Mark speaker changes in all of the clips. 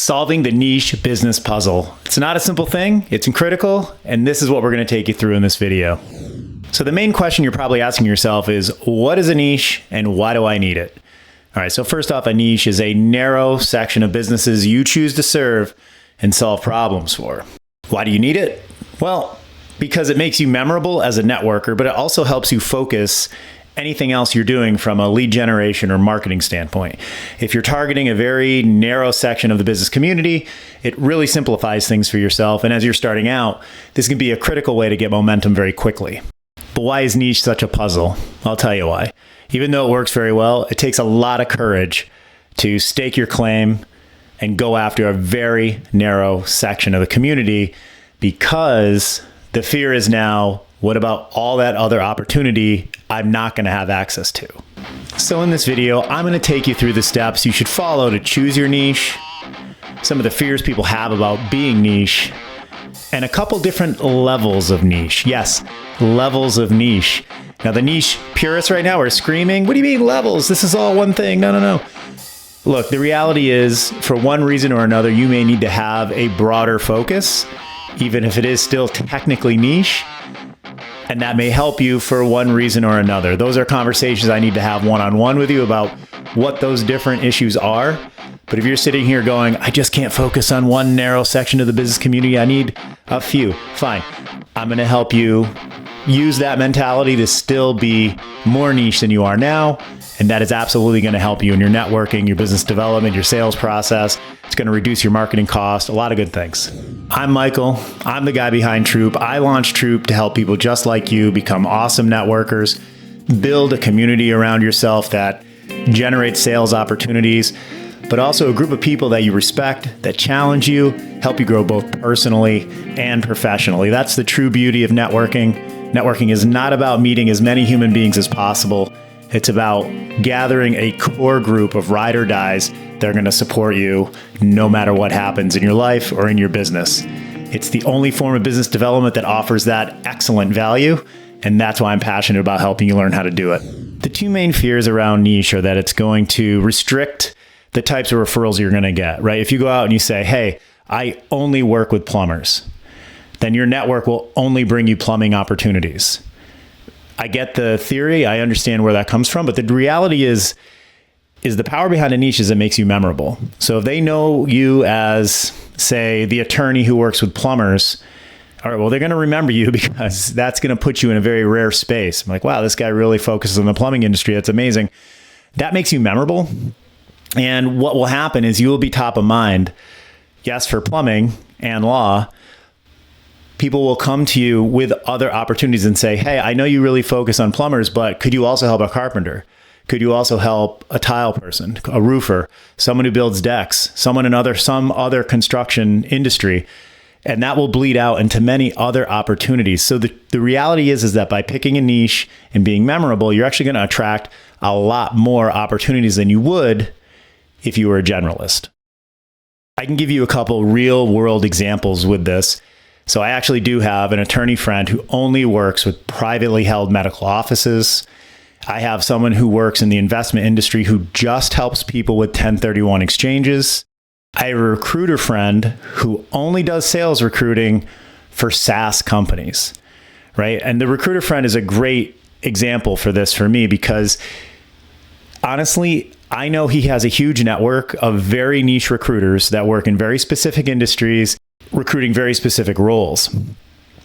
Speaker 1: Solving the niche business puzzle. It's not a simple thing, it's critical, and this is what we're going to take you through in this video. So the main question you're probably asking yourself is, what is a niche and why do I need it? All right, so first off, a niche is a narrow section of businesses you choose to serve and solve problems for. Why do you need it? Well, because it makes you memorable as a networker, but it also helps you focus anything else you're doing from a lead generation or marketing standpoint. If you're targeting a very narrow section of the business community, it really simplifies things for yourself. And as you're starting out, this can be a critical way to get momentum very quickly. But why is niche such a puzzle? I'll tell you why. Even though it works very well, it takes a lot of courage to stake your claim and go after a very narrow section of the community, because the fear is now, what about all that other opportunity I'm not going to have access to? So in this video, I'm going to take you through the steps you should follow to choose your niche, some of the fears people have about being niche, and a couple different levels of niche. Yes, levels of niche. Now the niche purists right now are screaming, what do you mean levels? This is all one thing. No. Look, the reality is, for one reason or another, you may need to have a broader focus, even if it is still technically niche. And that may help you for one reason or another. Those are conversations I need to have one-on-one with you about what those different issues are. But if you're sitting here going, I just can't focus on one narrow section of the business community, I need a few. Fine. I'm going to help you use that mentality to still be more niche than you are now. And that is absolutely going to help you in your networking, your business development, your sales process. It's going to reduce your marketing cost, a lot of good things. I'm Michael. I'm the guy behind Troop. I launched Troop to help people just like you become awesome networkers, build a community around yourself that generates sales opportunities, but also a group of people that you respect, that challenge you, help you grow both personally and professionally. That's the true beauty of networking. Networking is not about meeting as many human beings as possible. It's about gathering a core group of ride or dies that are going to support you no matter what happens in your life or in your business. It's the only form of business development that offers that excellent value, and that's why I'm passionate about helping you learn how to do it. The two main fears around niche are that it's going to restrict the types of referrals you're going to get, right? If you go out and you say, hey, I only work with plumbers, then your network will only bring you plumbing opportunities. I get the theory. I understand where that comes from. But the reality is the power behind a niche is it makes you memorable. So if they know you as, say, the attorney who works with plumbers, all right, well, they're going to remember you because that's going to put you in a very rare space. I'm like, wow, this guy really focuses on the plumbing industry. That's amazing. That makes you memorable. And what will happen is you will be top of mind, yes, for plumbing and law. People will come to you with other opportunities and say, hey, I know you really focus on plumbers, but could you also help a carpenter? Could you also help a tile person, a roofer, someone who builds decks, some other construction industry? And that will bleed out into many other opportunities. So the reality is that by picking a niche and being memorable, you're actually going to attract a lot more opportunities than you would if you were a generalist. I can give you a couple real world examples with this. So I actually do have an attorney friend who only works with privately held medical offices. I have someone who works in the investment industry who just helps people with 1031 exchanges. I have a recruiter friend who only does sales recruiting for SaaS companies, right? And the recruiter friend is a great example for this for me because honestly, I know he has a huge network of very niche recruiters that work in very specific industries, recruiting very specific roles.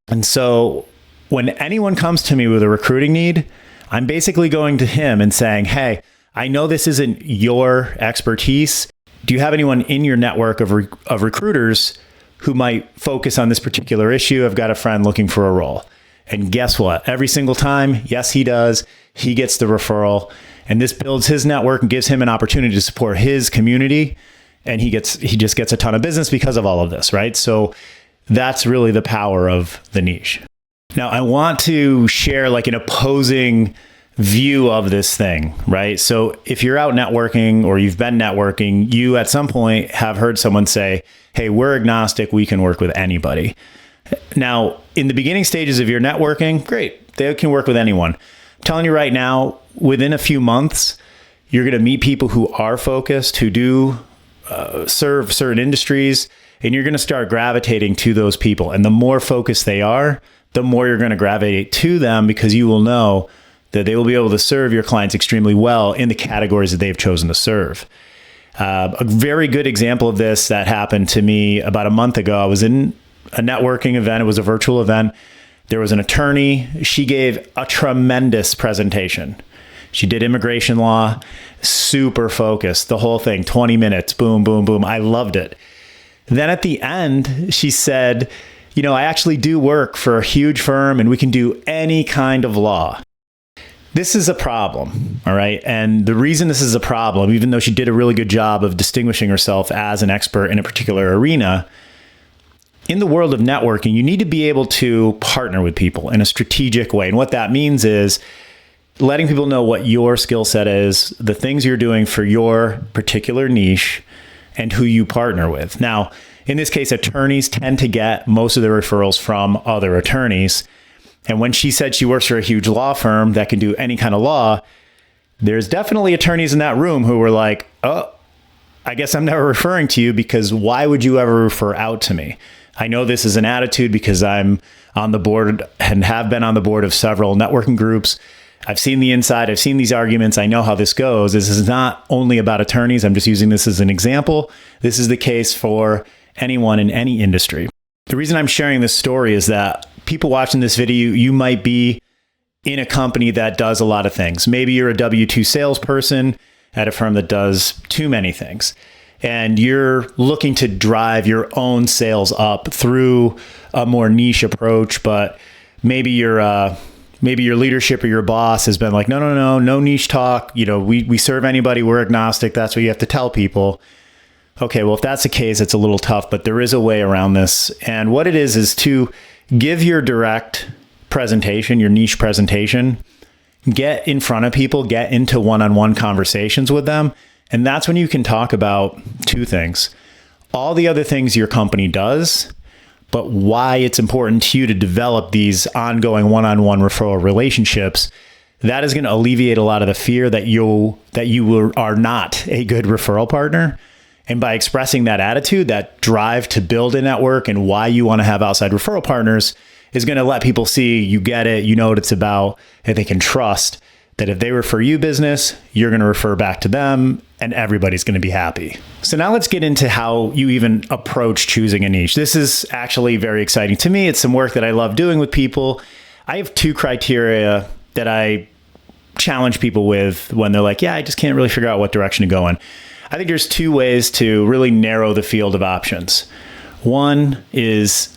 Speaker 1: And so when anyone comes to me with a recruiting need, I'm basically going to him and saying, hey, I know this isn't your expertise. Do you have anyone in your network of recruiters who might focus on this particular issue? I've got a friend looking for a role. And guess what? Every single time, yes, he does. He gets the referral. And this builds his network and gives him an opportunity to support his community. And he just gets a ton of business because of all of this, right? So that's really the power of the niche. Now, I want to share like an opposing view of this thing, right? So if you're out networking or you've been networking, you at some point have heard someone say, hey, we're agnostic, we can work with anybody. Now, in the beginning stages of your networking, great, they can work with anyone. I'm telling you right now, within a few months, you're going to meet people who are focused, who do serve certain industries, and you're going to start gravitating to those people. And the more focused they are, the more you're going to gravitate to them, because you will know that they will be able to serve your clients extremely well in the categories that they've chosen to serve. A very good example of this that happened to me about a month ago. I was in a networking event. It was a virtual event. There was an attorney. She gave a tremendous presentation. She did immigration law, super focused, the whole thing, 20 minutes, boom, boom, boom. I loved it. Then at the end, she said, I actually do work for a huge firm and we can do any kind of law. This is a problem, all right? And the reason this is a problem, even though she did a really good job of distinguishing herself as an expert in a particular arena, in the world of networking, you need to be able to partner with people in a strategic way. And what that means is letting people know what your skill set is, the things you're doing for your particular niche, and who you partner with. Now, in this case, attorneys tend to get most of their referrals from other attorneys. And when she said she works for a huge law firm that can do any kind of law, there's definitely attorneys in that room who were like, oh, I guess I'm never referring to you, because why would you ever refer out to me? I know this is an attitude because I'm on the board and have been on the board of several networking groups. I've seen the inside. I've seen these arguments. I know how this goes. This is not only about attorneys. I'm just using this as an example. This is the case for anyone in any industry. The reason I'm sharing this story is that people watching this video, you might be in a company that does a lot of things. Maybe you're a W-2 salesperson at a firm that does too many things, and you're looking to drive your own sales up through a more niche approach, but maybe your leadership or your boss has been like, no niche talk. We serve anybody. We're agnostic. That's what you have to tell people. Okay, well, if that's the case, it's a little tough, but there is a way around this. And what it is to give your direct presentation, your niche presentation, get in front of people, get into one-on-one conversations with them. And that's when you can talk about two things: all the other things your company does, but why it's important to you to develop these ongoing one-on-one referral relationships. That is going to alleviate a lot of the fear that you are not a good referral partner. And by expressing that attitude, that drive to build a network and why you want to have outside referral partners is going to let people see you get it, you know what it's about, and they can trust that if they refer you business, you're going to refer back to them, and everybody's going to be happy. So now let's get into how you even approach choosing a niche. This is actually very exciting to me. It's some work that I love doing with people. I have two criteria that I challenge people with when they're like, I just can't really figure out what direction to go in. I think there's two ways to really narrow the field of options. One is,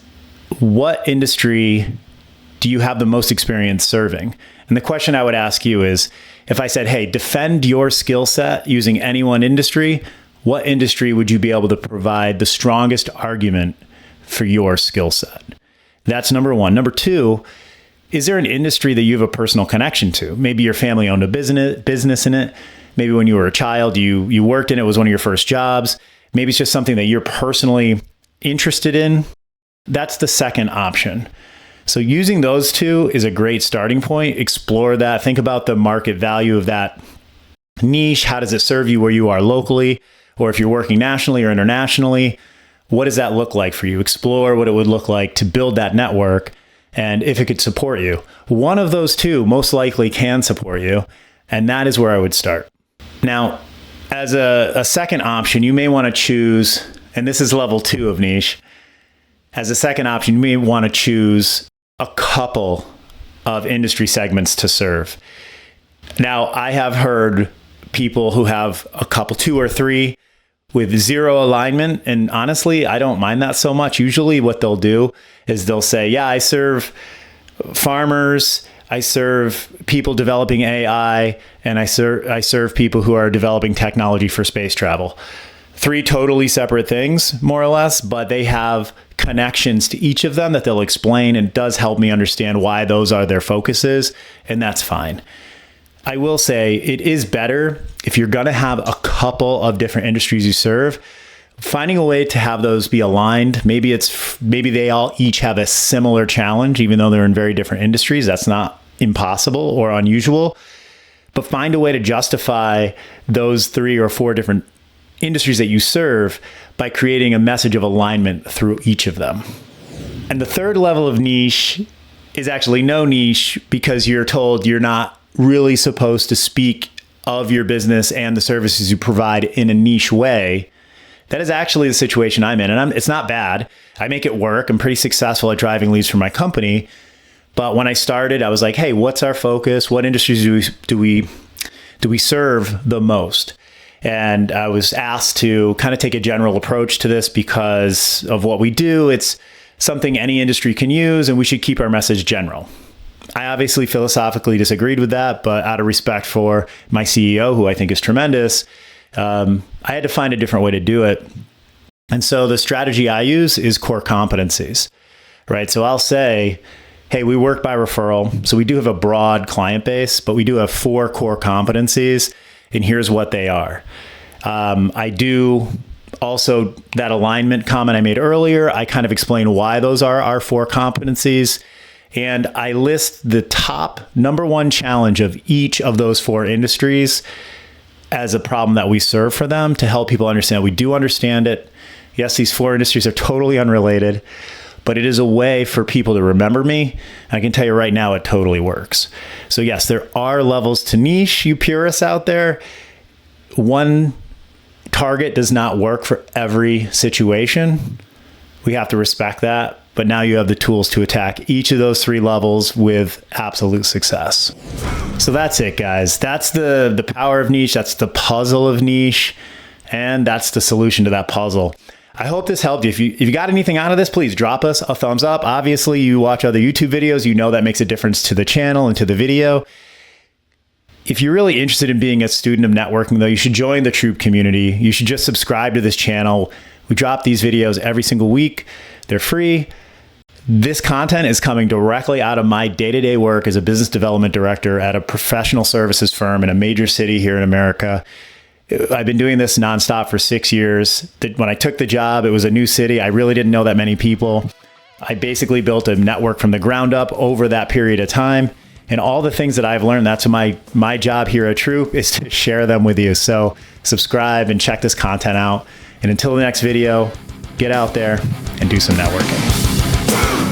Speaker 1: what industry do you have the most experience serving? And the question I would ask you is, if I said, hey, defend your skill set using any one industry, what industry would you be able to provide the strongest argument for your skill set? That's number one. Number two, is there an industry that you have a personal connection to? Maybe your family owned a business in it. Maybe when you were a child, you worked in it, was one of your first jobs. Maybe it's just something that you're personally interested in. That's the second option. So using those two is a great starting point. Explore that. Think about the market value of that niche. How does it serve you where you are locally? Or if you're working nationally or internationally, what does that look like for you? Explore what it would look like to build that network and if it could support you. One of those two most likely can support you, and that is where I would start. Now, as a second option, you may want to choose, and this is level 2 of niche. As a second option, you may want to choose a couple of industry segments to serve. Now, I have heard people who have a couple, 2 or 3, with zero alignment. And honestly, I don't mind that so much. Usually what they'll do is they'll say, I serve farmers, I serve people developing AI, and I serve people who are developing technology for space travel. 3 totally separate things, more or less, but they have connections to each of them that they'll explain, and it does help me understand why those are their focuses, and that's fine. I will say it is better if you're going to have a couple of different industries you serve, finding a way to have those be aligned. Maybe they all each have a similar challenge, even though they're in very different industries. That's not impossible or unusual, but find a way to justify those 3 or 4 different industries that you serve by creating a message of alignment through each of them. And the third level of niche is actually no niche, because you're told you're not really supposed to speak of your business and the services you provide in a niche way. That is actually the situation I'm in. And it's not bad. I make it work. I'm pretty successful at driving leads for my company. But when I started, I was like, hey, what's our focus? What industries do we serve the most? And I was asked to kind of take a general approach to this because of what we do. It's something any industry can use, and we should keep our message general. I obviously philosophically disagreed with that, but out of respect for my CEO, who I think is tremendous, I had to find a different way to do it. And so the strategy I use is core competencies, right? So I'll say, hey, we work by referral. So we do have a broad client base, but we do have 4 core competencies, and here's what they are. I do also, that alignment comment I made earlier, I kind of explain why those are our 4 competencies. And I list the top number 1 challenge of each of those 4 industries as a problem that we serve for them, to help people understand we do understand it. Yes, these 4 industries are totally unrelated, but it is a way for people to remember me. I can tell you right now, it totally works. So yes, there are levels to niche, you purists out there. One target does not work for every situation. We have to respect that. But now you have the tools to attack each of those 3 levels with absolute success. So that's it, guys. That's the power of niche. That's the puzzle of niche. And that's the solution to that puzzle. I hope this helped you. If you got anything out of this, please drop us a thumbs up. Obviously, you watch other YouTube videos, you know that makes a difference to the channel and to the video. If you're really interested in being a student of networking, though, you should join the Troop community. You should just subscribe to this channel. We drop these videos every single week. They're free. This content is coming directly out of my day-to-day work as a business development director at a professional services firm in a major city here in America. I've been doing this nonstop for 6 years. When I took the job, it was a new city. I really didn't know that many people. I basically built a network from the ground up over that period of time. And all the things that I've learned, that's my job here at Troop, is to share them with you. So subscribe and check this content out. And until the next video, get out there and do some networking.